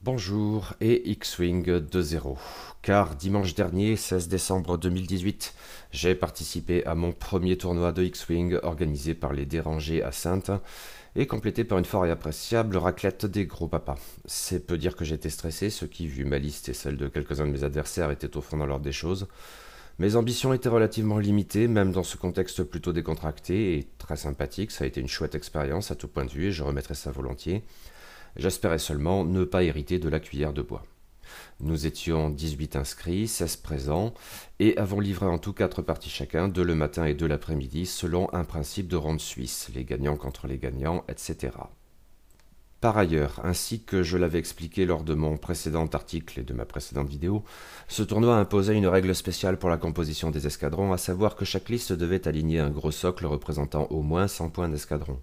Bonjour et X-Wing 2.0. Car dimanche dernier, 16 décembre 2018, j'ai participé à mon premier tournoi de X-Wing organisé par les Dérangés à Saintes et complété par une fort et appréciable raclette des gros papas. C'est peu dire que j'étais stressé, ce qui, vu ma liste et celle de quelques-uns de mes adversaires, était au fond dans l'ordre des choses. Mes ambitions étaient relativement limitées, même dans ce contexte plutôt décontracté et très sympathique. Ça a été une chouette expérience à tout point de vue et je remettrai ça volontiers. J'espérais seulement ne pas hériter de la cuillère de bois. Nous étions 18 inscrits, 16 présents, et avons livré en tout 4 parties chacun, 2 le matin et 2 l'après-midi, selon un principe de ronde suisse, les gagnants contre les gagnants, etc. Par ailleurs, ainsi que je l'avais expliqué lors de mon précédent article et de ma précédente vidéo, ce tournoi imposait une règle spéciale pour la composition des escadrons, à savoir que chaque liste devait aligner un gros socle représentant au moins 100 points d'escadron.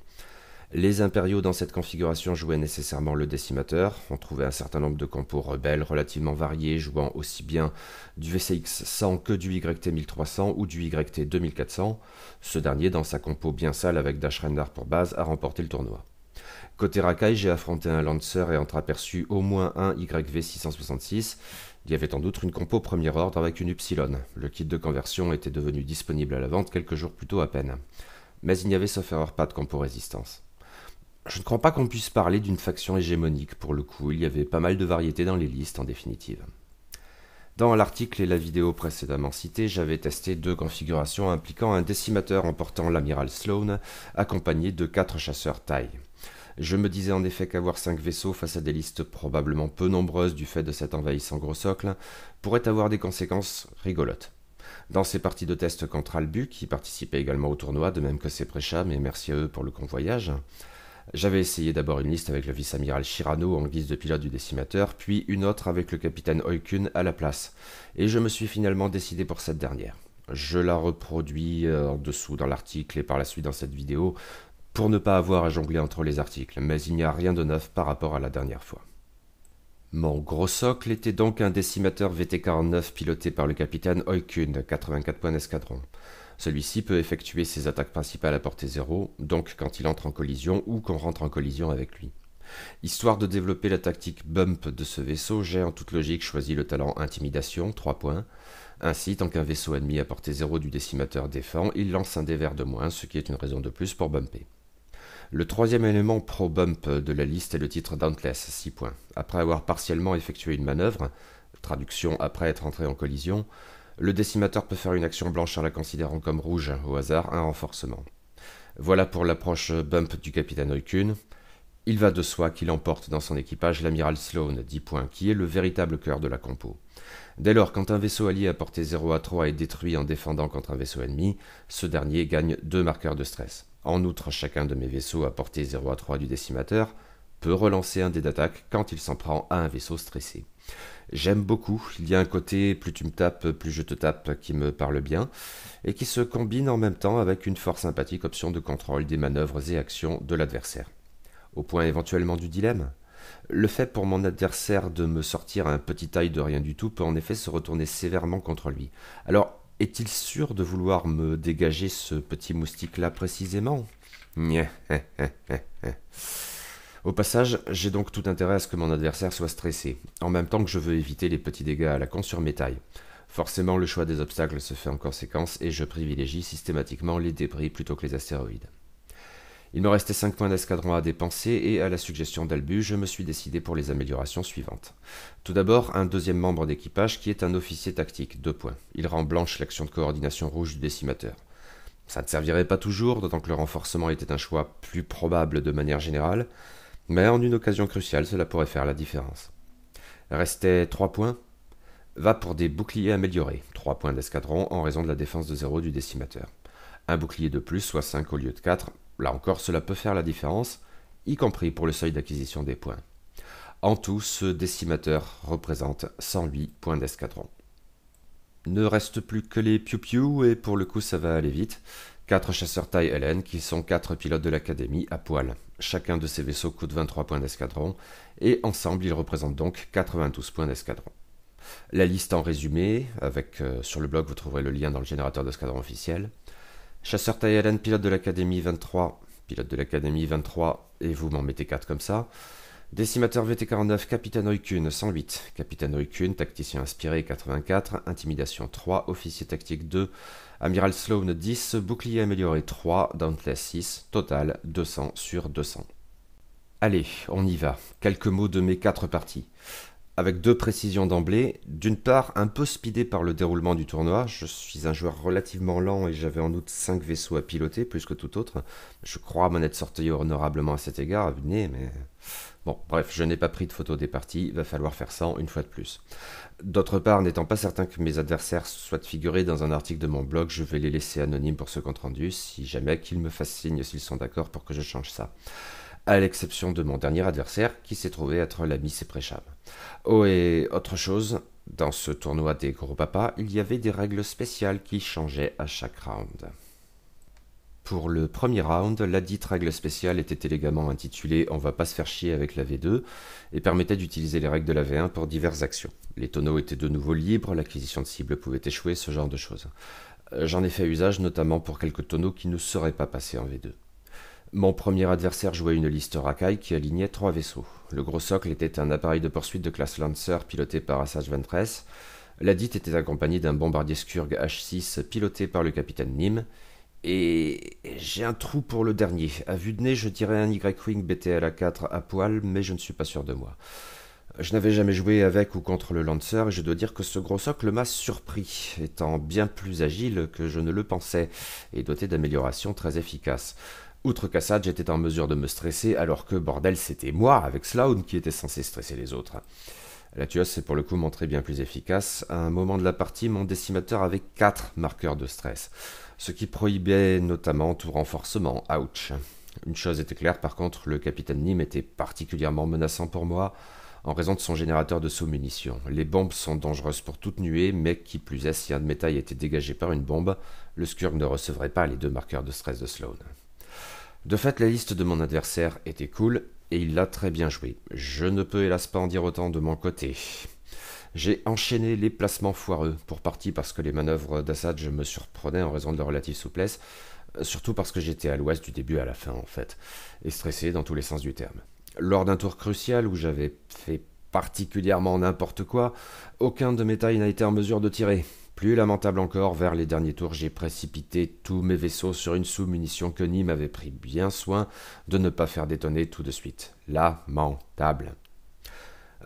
Les impériaux dans cette configuration jouaient nécessairement le décimateur. On trouvait un certain nombre de compos rebelles relativement variés, jouant aussi bien du VCX 100 que du YT 1300 ou du YT 2400. Ce dernier, dans sa compo bien sale avec Dash Rendar pour base, a remporté le tournoi. Côté racaille, j'ai affronté un Lancer et entreaperçu au moins un YV 666. Il y avait en outre une compo premier ordre avec une Upsilon. Le kit de conversion était devenu disponible à la vente quelques jours plus tôt à peine. Mais il n'y avait sauf erreur pas de compo résistance. Je ne crois pas qu'on puisse parler d'une faction hégémonique pour le coup, il y avait pas mal de variétés dans les listes en définitive. Dans l'article et la vidéo précédemment citées, j'avais testé 2 configurations impliquant un décimateur emportant l'amiral Sloane, accompagné de 4 chasseurs taille. Je me disais en effet qu'avoir 5 vaisseaux face à des listes probablement peu nombreuses du fait de cet envahissant gros socle pourrait avoir des conséquences rigolotes. Dans ces parties de test contre Albu, qui participait également au tournoi, de même que ses préchats, mais merci à eux pour le convoyage, j'avais essayé d'abord une liste avec le vice-amiral Shirano en guise de pilote du décimateur, puis une autre avec le capitaine Oikun à la place, et je me suis finalement décidé pour cette dernière. Je la reproduis en dessous dans l'article et par la suite dans cette vidéo, pour ne pas avoir à jongler entre les articles, mais il n'y a rien de neuf par rapport à la dernière fois. Mon gros socle était donc un décimateur VT-49 piloté par le capitaine Oikun, 84 points d'escadron. Celui-ci peut effectuer ses attaques principales à portée zéro, donc quand il entre en collision ou qu'on rentre en collision avec lui. Histoire de développer la tactique bump de ce vaisseau, j'ai en toute logique choisi le talent intimidation, 3 points. Ainsi, tant qu'un vaisseau ennemi à portée zéro du décimateur défend, il lance un dé vert de moins, ce qui est une raison de plus pour bumper. Le troisième élément pro-bump de la liste est le titre Dauntless, 6 points. Après avoir partiellement effectué une manœuvre, traduction après être entré en collision, le décimateur peut faire une action blanche en la considérant comme rouge, au hasard, un renforcement. Voilà pour l'approche bump du capitaine Oikun. Il va de soi qu'il emporte dans son équipage l'amiral Sloane, 10 points, qui est le véritable cœur de la compo. Dès lors, quand un vaisseau allié à portée 0 à 3 est détruit en défendant contre un vaisseau ennemi, ce dernier gagne 2 marqueurs de stress. En outre, chacun de mes vaisseaux à portée 0 à 3 du décimateur peut relancer un dé d'attaque quand il s'en prend à un vaisseau stressé. J'aime beaucoup, il y a un côté plus tu me tapes, plus je te tape qui me parle bien, et qui se combine en même temps avec une fort sympathique option de contrôle des manœuvres et actions de l'adversaire. Au point éventuellement du dilemme, le fait pour mon adversaire de me sortir un petit taille de rien du tout peut en effet se retourner sévèrement contre lui. Alors, est-il sûr de vouloir me dégager ce petit moustique-là précisément? Nyeh. Au passage, j'ai donc tout intérêt à ce que mon adversaire soit stressé, en même temps que je veux éviter les petits dégâts à la con sur mes tailles. Forcément, le choix des obstacles se fait en conséquence et je privilégie systématiquement les débris plutôt que les astéroïdes. Il me restait 5 points d'escadron à dépenser et, à la suggestion d'Albu, je me suis décidé pour les améliorations suivantes. Tout d'abord, un deuxième membre d'équipage qui est un officier tactique, 2 points. Il rend blanche l'action de coordination rouge du décimateur. Ça ne servirait pas toujours, d'autant que le renforcement était un choix plus probable de manière générale, mais en une occasion cruciale, cela pourrait faire la différence. Restait 3 points. Va pour des boucliers améliorés, 3 points d'escadron en raison de la défense de 0 du décimateur. Un bouclier de plus, soit 5 au lieu de 4, là encore cela peut faire la différence, y compris pour le seuil d'acquisition des points. En tout, ce décimateur représente 108 points d'escadron. Ne reste plus que les piou-piou et pour le coup ça va aller vite. 4 chasseurs taille LN qui sont 4 pilotes de l'académie à poil. Chacun de ces vaisseaux coûte 23 points d'escadron et ensemble ils représentent donc 92 points d'escadron. La liste en résumé, avec sur le blog vous trouverez le lien dans le générateur d'escadron officiel. Chasseur taille LN, pilote de l'académie 23, et vous m'en mettez 4 comme ça. Décimateur VT49, Capitaine Oikun 108, Capitaine Oikun, tacticien inspiré 84, intimidation 3, officier tactique 2, amiral Sloan 10, bouclier amélioré 3, Dauntless 6, total 200 sur 200. Allez, on y va. Quelques mots de mes 4 parties. Avec 2 précisions d'emblée, d'une part, un peu speedé par le déroulement du tournoi, je suis un joueur relativement lent et j'avais en outre 5 vaisseaux à piloter, plus que tout autre. Je crois m'en être sorti honorablement à cet égard, à vue de nez, mais... Bon, bref, je n'ai pas pris de photos des parties, va falloir faire 100 une fois de plus. D'autre part, n'étant pas certain que mes adversaires soient figurés dans un article de mon blog, je vais les laisser anonymes pour ce compte rendu, si jamais qu'ils me fassent signe s'ils sont d'accord pour que je change ça. À l'exception de mon dernier adversaire, qui s'est trouvé être l'ami Seprecham. Oh, et autre chose, dans ce tournoi des gros papas, il y avait des règles spéciales qui changeaient à chaque round. Pour le premier round, la dite règle spéciale était élégamment intitulée On va pas se faire chier avec la V2 et permettait d'utiliser les règles de la V1 pour diverses actions. Les tonneaux étaient de nouveau libres, l'acquisition de cibles pouvait échouer, ce genre de choses. J'en ai fait usage notamment pour quelques tonneaux qui ne seraient pas passés en V2. Mon premier adversaire jouait une liste racaille qui alignait 3 vaisseaux. Le gros socle était un appareil de poursuite de classe Lancer piloté par Asajj Ventress. La dite était accompagnée d'un bombardier Skurg H6 piloté par le capitaine Nim. Et j'ai un trou pour le dernier. À vue de nez, je dirais un Y-Wing BTLA-4 à poil, mais je ne suis pas sûr de moi. Je n'avais jamais joué avec ou contre le Lancer et je dois dire que ce gros socle m'a surpris, étant bien plus agile que je ne le pensais et doté d'améliorations très efficaces. Outre qu'Asajj était en mesure de me stresser, alors que, bordel, c'était moi, avec Sloan, qui était censé stresser les autres. La tueuse s'est pour le coup montrée bien plus efficace. À un moment de la partie, mon décimateur avait 4 marqueurs de stress, ce qui prohibait notamment tout renforcement. Ouch. Une chose était claire, par contre, le capitaine Nim était particulièrement menaçant pour moi, en raison de son générateur de sous-munitions. Les bombes sont dangereuses pour toute nuée, mais qui plus est, si un de mes tailles était dégagé par une bombe, le Skurg ne recevrait pas les 2 marqueurs de stress de Sloan. De fait, la liste de mon adversaire était cool, et il l'a très bien joué. Je ne peux hélas pas en dire autant de mon côté. J'ai enchaîné les placements foireux, pour partie parce que les manœuvres d'Asajj me surprenaient en raison de leur relative souplesse, surtout parce que j'étais à l'ouest du début à la fin en fait, et stressé dans tous les sens du terme. Lors d'un tour crucial où j'avais fait particulièrement n'importe quoi, aucun de mes tailles n'a été en mesure de tirer. Plus lamentable encore, vers les derniers tours, j'ai précipité tous mes vaisseaux sur une sous-munition que Nim avait pris bien soin de ne pas faire détonner tout de suite. Lamentable.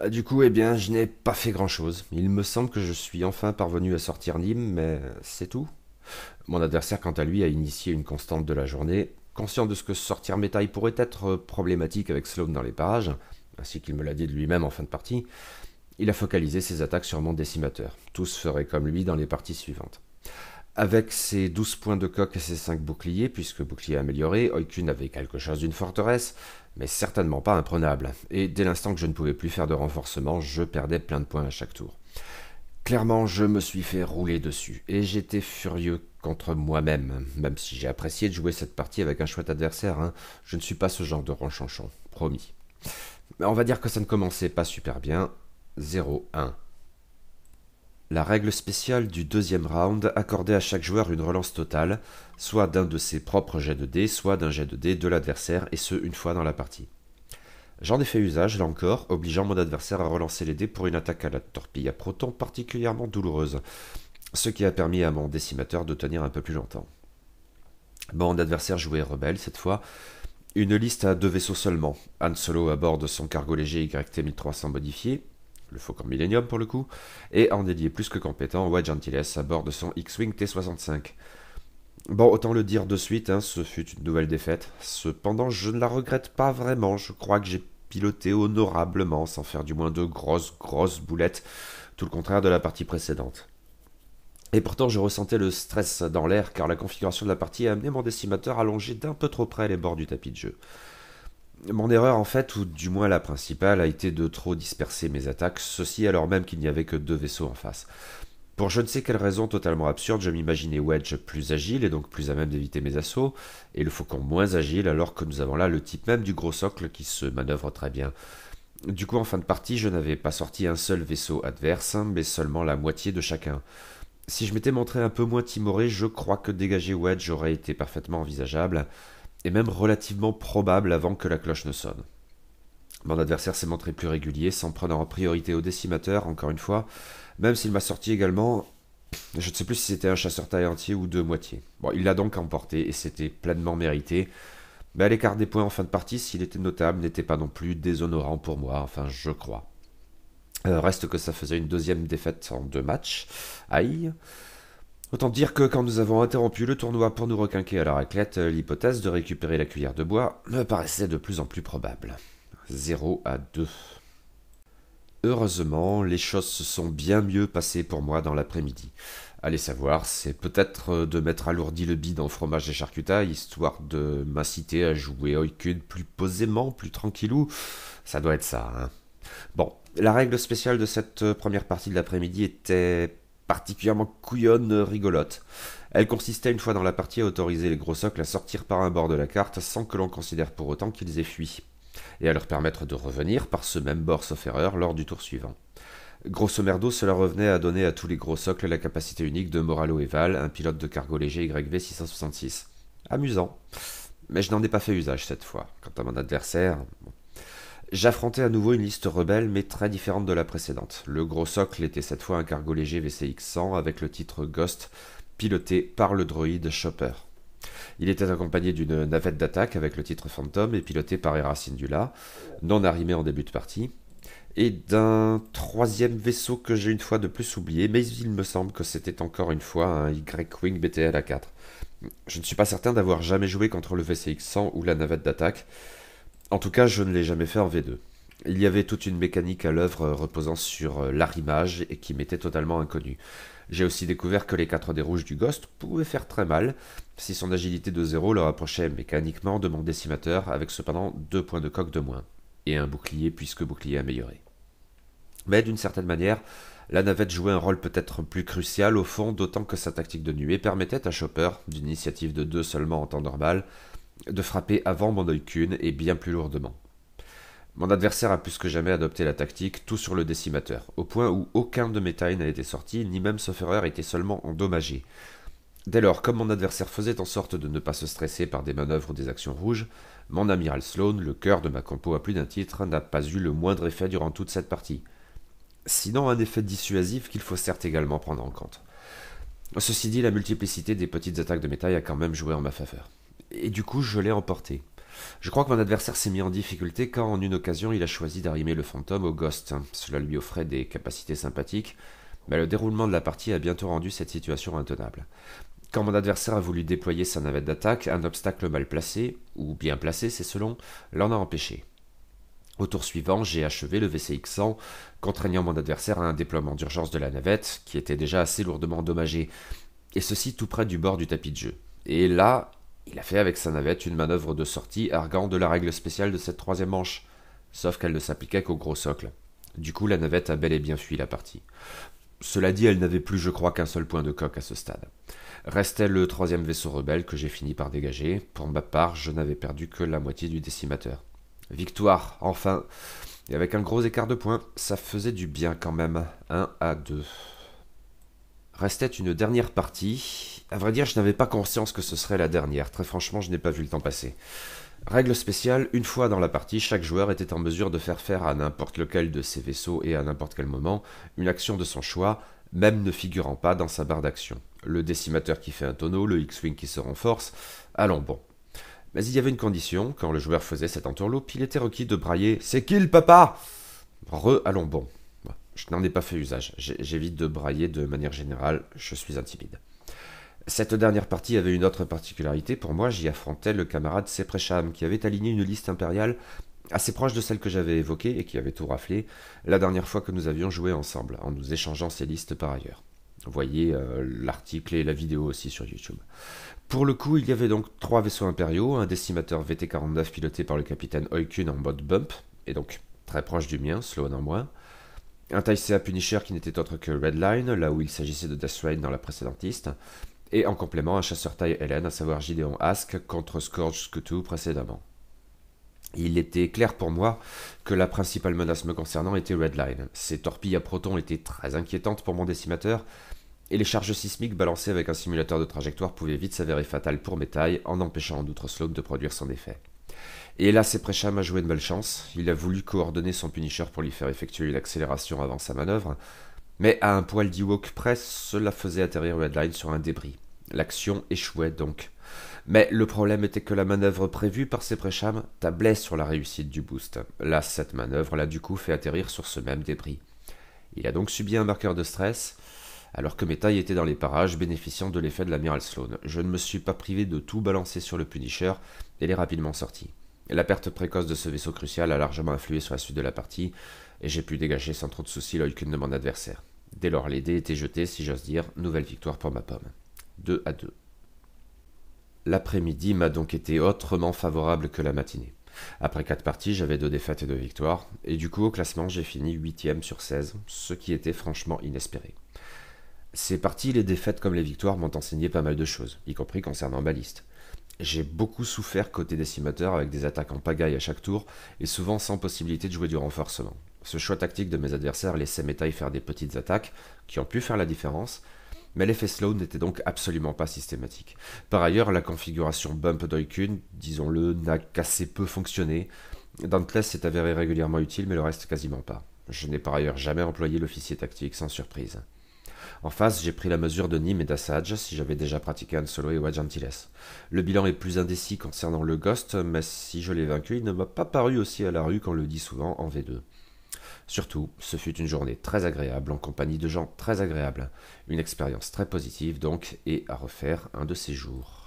Du coup, eh bien, je n'ai pas fait grand-chose. Il me semble que je suis enfin parvenu à sortir Nim, mais c'est tout. Mon adversaire, quant à lui, a initié une constante de la journée. Conscient de ce que sortir mes tailles pourrait être problématique avec Sloan dans les parages, ainsi qu'il me l'a dit de lui-même en fin de partie, il a focalisé ses attaques sur mon décimateur. Tous feraient comme lui dans les parties suivantes. Avec ses 12 points de coque et ses 5 boucliers, puisque bouclier amélioré, Oikun avait quelque chose d'une forteresse, mais certainement pas imprenable. Et dès l'instant que je ne pouvais plus faire de renforcement, je perdais plein de points à chaque tour. Clairement, je me suis fait rouler dessus, et j'étais furieux contre moi-même, même si j'ai apprécié de jouer cette partie avec un chouette adversaire, hein. Je ne suis pas ce genre de ronchanchon, promis. Mais on va dire que ça ne commençait pas super bien. 0-1. La règle spéciale du deuxième round accordait à chaque joueur une relance totale, soit d'un de ses propres jets de dés, soit d'un jet de dés de l'adversaire, et ce, une fois dans la partie. J'en ai fait usage, là encore, obligeant mon adversaire à relancer les dés pour une attaque à la torpille à proton particulièrement douloureuse, ce qui a permis à mon décimateur de tenir un peu plus longtemps. Mon adversaire jouait rebelle cette fois, une liste à 2 vaisseaux seulement, Han Solo à bord de son cargo léger YT-1300 modifié, le Faucon Millennium pour le coup, et en dédié plus que compétent, Wedge Antilles à bord de son X-Wing T-65. Bon, autant le dire de suite, hein, ce fut une nouvelle défaite. Cependant, je ne la regrette pas vraiment, je crois que j'ai piloté honorablement, sans faire du moins de grosses boulettes, tout le contraire de la partie précédente. Et pourtant, je ressentais le stress dans l'air, car la configuration de la partie a amené mon décimateur à longer d'un peu trop près les bords du tapis de jeu. Mon erreur en fait, ou du moins la principale, a été de trop disperser mes attaques, ceci alors même qu'il n'y avait que 2 vaisseaux en face. Pour je ne sais quelle raison totalement absurde, je m'imaginais Wedge plus agile et donc plus à même d'éviter mes assauts, et le Faucon moins agile alors que nous avons là le type même du gros socle qui se manœuvre très bien. Du coup en fin de partie, je n'avais pas sorti un seul vaisseau adverse, mais seulement la moitié de chacun. Si je m'étais montré un peu moins timoré, je crois que dégager Wedge aurait été parfaitement envisageable, et même relativement probable avant que la cloche ne sonne. Mon adversaire s'est montré plus régulier, s'en prenant en priorité au décimateur, encore une fois, même s'il m'a sorti également, je ne sais plus si c'était un chasseur taille entier ou deux moitiés. Bon, il l'a donc emporté et c'était pleinement mérité. Mais l'écart des points en fin de partie, s'il était notable, n'était pas non plus déshonorant pour moi, enfin je crois. Reste que ça faisait une deuxième défaite en 2 matchs. Aïe. Autant dire que quand nous avons interrompu le tournoi pour nous requinquer à la raclette, l'hypothèse de récupérer la cuillère de bois me paraissait de plus en plus probable. 0-2. Heureusement, les choses se sont bien mieux passées pour moi dans l'après-midi. Allez savoir, c'est peut-être de m'être alourdi le bide en fromage et charcutaille, histoire de m'inciter à jouer Oikun plus posément, plus tranquillou. Ça doit être ça, hein. Bon, la règle spéciale de cette première partie de l'après-midi était particulièrement couillonne, rigolote. Elle consistait une fois dans la partie à autoriser les gros socles à sortir par un bord de la carte sans que l'on considère pour autant qu'ils aient fui, et à leur permettre de revenir par ce même bord sauf erreur lors du tour suivant. Grosso merdo, cela revenait à donner à tous les gros socles la capacité unique de Moralo et Val, un pilote de cargo léger YV 666. Amusant. Mais je n'en ai pas fait usage cette fois. Quant à mon adversaire, j'affrontais à nouveau une liste rebelle mais très différente de la précédente. Le gros socle était cette fois un cargo léger VCX 100 avec le titre Ghost, piloté par le droïde Chopper. Il était accompagné d'une navette d'attaque avec le titre Phantom et piloté par Hera Syndulla, non arrimé en début de partie, et d'un troisième vaisseau que j'ai une fois de plus oublié, mais il me semble que c'était encore une fois un Y-Wing BTL A4. Je ne suis pas certain d'avoir jamais joué contre le VCX 100 ou la navette d'attaque. En tout cas, je ne l'ai jamais fait en V2. Il y avait toute une mécanique à l'œuvre reposant sur l'arrimage et qui m'était totalement inconnue. J'ai aussi découvert que les 4 dés rouges du Ghost pouvaient faire très mal, si son agilité de 0 le rapprochait mécaniquement de mon décimateur, avec cependant 2 points de coque de moins, et un bouclier puisque bouclier amélioré. Mais d'une certaine manière, la navette jouait un rôle peut-être plus crucial au fond, d'autant que sa tactique de nuée permettait à Chopper, d'une initiative de 2 seulement en temps normal, de frapper avant mon Oikun et bien plus lourdement. Mon adversaire a plus que jamais adopté la tactique tout sur le décimateur, au point où aucun de mes tailles n'a été sorti, ni même sauf erreur été seulement endommagé. Dès lors, comme mon adversaire faisait en sorte de ne pas se stresser par des manœuvres ou des actions rouges, mon amiral Sloane, le cœur de ma compo à plus d'un titre, n'a pas eu le moindre effet durant toute cette partie. Sinon un effet dissuasif qu'il faut certes également prendre en compte. Ceci dit, la multiplicité des petites attaques de mes tailles a quand même joué en ma faveur. Et du coup, je l'ai emporté. Je crois que mon adversaire s'est mis en difficulté quand, en une occasion, il a choisi d'arrimer le fantôme au Ghost. Cela lui offrait des capacités sympathiques, mais le déroulement de la partie a bientôt rendu cette situation intenable. Quand mon adversaire a voulu déployer sa navette d'attaque, un obstacle mal placé, ou bien placé, c'est selon, l'en a empêché. Au tour suivant, j'ai achevé le VCX 100, contraignant mon adversaire à un déploiement d'urgence de la navette, qui était déjà assez lourdement endommagée, et ceci tout près du bord du tapis de jeu. Et là, il a fait avec sa navette une manœuvre de sortie arguant de la règle spéciale de cette troisième manche, sauf qu'elle ne s'appliquait qu'au gros socle. Du coup, la navette a bel et bien fui la partie. Cela dit, elle n'avait plus, je crois, qu'un seul point de coque à ce stade. Restait le troisième vaisseau rebelle que j'ai fini par dégager. Pour ma part, je n'avais perdu que la moitié du décimateur. Victoire, enfin. Et avec un gros écart de points, ça faisait du bien quand même. 1-2. Restait une dernière partie. À vrai dire, je n'avais pas conscience que ce serait la dernière. Très franchement, je n'ai pas vu le temps passer. Règle spéciale, une fois dans la partie, chaque joueur était en mesure de faire à n'importe lequel de ses vaisseaux et à n'importe quel moment une action de son choix, même ne figurant pas dans sa barre d'action. Le décimateur qui fait un tonneau, le X-Wing qui se renforce, allons bon. Mais il y avait une condition, quand le joueur faisait cette entourloupe, il était requis de brailler « C'est qui le papa ?» Allons bon. Je n'en ai pas fait usage, j'évite de brailler de manière générale, je suis intimide. Cette dernière partie avait une autre particularité, pour moi j'y affrontais le camarade Seprecham, qui avait aligné une liste impériale assez proche de celle que j'avais évoquée et qui avait tout raflé la dernière fois que nous avions joué ensemble, en nous échangeant ces listes par ailleurs. Vous voyez l'article et la vidéo aussi sur YouTube. Pour le coup, il y avait donc 3 vaisseaux impériaux, un décimateur VT-49 piloté par le capitaine Oikun en mode bump, et donc très proche du mien, Sloane en moins, un TIE CA Punisher qui n'était autre que Redline, là où il s'agissait de Death Rain dans la précédente liste, et en complément un chasseur taille Helen, à savoir Gideon Ask contre Scourge Scutu précédemment. Il était clair pour moi que la principale menace me concernant était Redline. Ses torpilles à protons étaient très inquiétantes pour mon décimateur, et les charges sismiques balancées avec un simulateur de trajectoire pouvaient vite s'avérer fatales pour mes tailles, en empêchant en outre Sloane de produire son effet. Et là, Presham a joué de malchance. Il a voulu coordonner son Punisher pour lui faire effectuer une accélération avant sa manœuvre, mais à un poil d'Ewok près, cela faisait atterrir Redline sur un débris. L'action échouait donc. Mais le problème était que la manœuvre prévue par Presham tablait sur la réussite du boost. Là, cette manœuvre l'a du coup fait atterrir sur ce même débris. Il a donc subi un marqueur de stress, alors que mes tailles étaient dans les parages, bénéficiant de l'effet de l'amiral Sloane. Je ne me suis pas privé de tout balancer sur le Punisher, et l'ai rapidement sorti. La perte précoce de ce vaisseau crucial a largement influé sur la suite de la partie, et j'ai pu dégager sans trop de soucis l'Oilkun de mon adversaire. Dès lors, les dés étaient jetés, si j'ose dire, nouvelle victoire pour ma pomme. 2-2. L'après-midi m'a donc été autrement favorable que la matinée. Après 4 parties, j'avais 2 défaites et 2 victoires, et du coup au classement j'ai fini 8ème sur 16, ce qui était franchement inespéré. Ces parties, les défaites comme les victoires m'ont enseigné pas mal de choses, y compris concernant Balliste. J'ai beaucoup souffert côté décimateur avec des attaques en pagaille à chaque tour, et souvent sans possibilité de jouer du renforcement. Ce choix tactique de mes adversaires laissait mes tailles faire des petites attaques, qui ont pu faire la différence, mais l'effet Sloane n'était donc absolument pas systématique. Par ailleurs, la configuration Bump d'Oilkun, disons-le, n'a qu'assez peu fonctionné. Dauntless s'est avéré régulièrement utile, mais le reste quasiment pas. Je n'ai par ailleurs jamais employé l'officier tactique sans surprise. En face, j'ai pris la mesure de Nîmes et d'Asajj, si j'avais déjà pratiqué Han Solo et Wedge Antilles. Le bilan est plus indécis concernant le Ghost, mais si je l'ai vaincu, il ne m'a pas paru aussi à la rue qu'on le dit souvent en V2. Surtout, ce fut une journée très agréable en compagnie de gens très agréables. Une expérience très positive donc, et à refaire un de ces jours.